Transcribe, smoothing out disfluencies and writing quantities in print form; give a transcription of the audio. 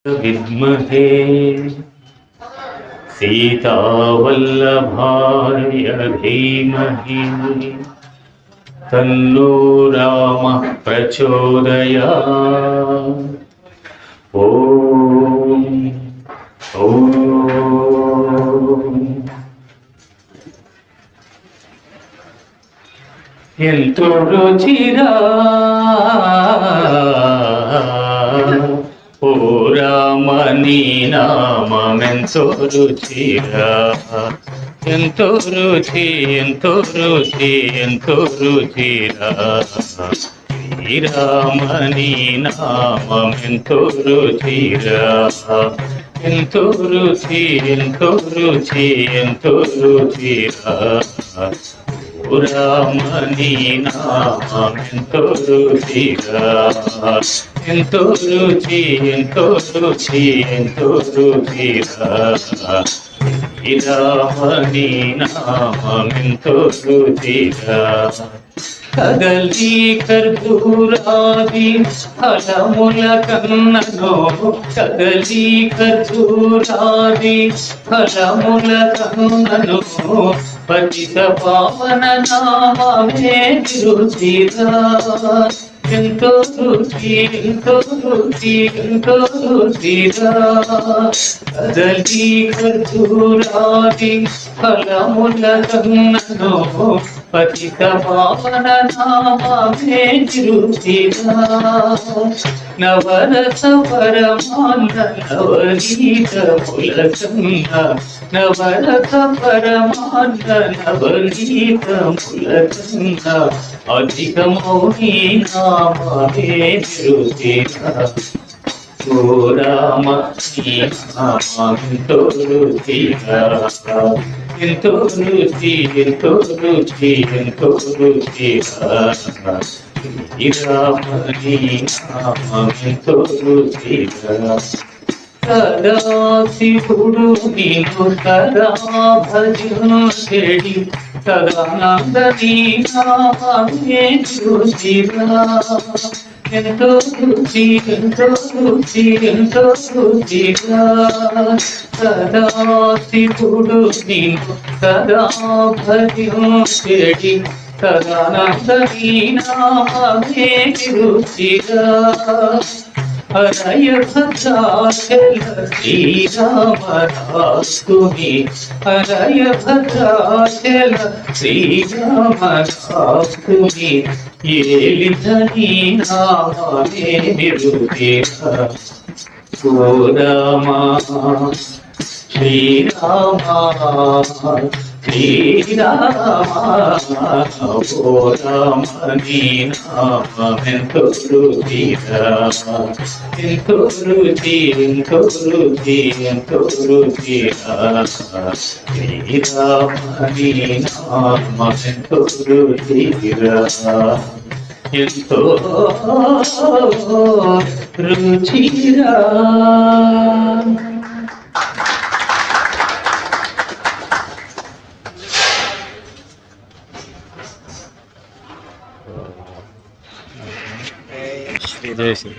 विद्महे सीतावल्लभाय धीमहि तन्नो रामः प्रचोदयात्। ॐ ॐ ఎంతో రుచిరా ఓ రామ నీ నామమెంతో రుచిరా, ఎంతో రుచి ఎంతో రుచి ఎంతో రుచిరా, శ్రీరామ నీ నామమెంతో రుచిరా, ఎంతో రుచి ఎంతో రుచి ఎంతో రుచిరా, రామ నీ నామెంతో రుచిరా, ఎంతో రుచి ఎంతో రుచి ఎంతో రుచిరా, రామ నీ నామెంతో రుచిరా. కదలి కర్పూరాది ఫలముల కన్నను, కదలి కర్పూరాది ఫలముల కన్నను, పతిత పావన నామమే రుచిరా, ఎంతో రుచి ఎంతో రుచి ఎంతో రుచిరా, కదలి కర్పూరాది ఫలముల కన్నను, పతిత పావన నామమే రుచిరా, నవరస పరమాన్న నవనీత పులకన్న, నవరస పరమాన్న నవనీత పులకన్న, అధిక మౌని నామమే రుచిరా, ఓ రామ నీ నామెంతో రుచిరా, ఎంతో రుచి ఎంతో రుచి ఎంతో రుచిరా, శ్రీరామ నీ నామెంతో రుచిరా. సదా శివుడు నిన్ను సదా భజించెడి, సదానంద నీ నామమే రుచిరా, ఎంతో రుచి ఎంతో రుచి ఎంతో రుచిరా, సదా శివుడు నిన్ను సదా భజించెడి, సదానంద నీ నామమే రుచిరా, హరయ భద్రాచల శ్రీరామ రాస్తుని, హరయ భద్రాచల శ్రీరామ రాస్తుని, ఏలిధని నామే రుచిరా, ఓ రామ శ్రీరామ శ్రీరామ, ఓ రామ నీ నామెంతో రుచిరా, ఎంతో రుచి ఎంతో రుచి ఎంతో రుచిరా, శ్రీరామ నీ నామెంతో రుచిరా, ఎంతో రుచిరా. జై శ్రీ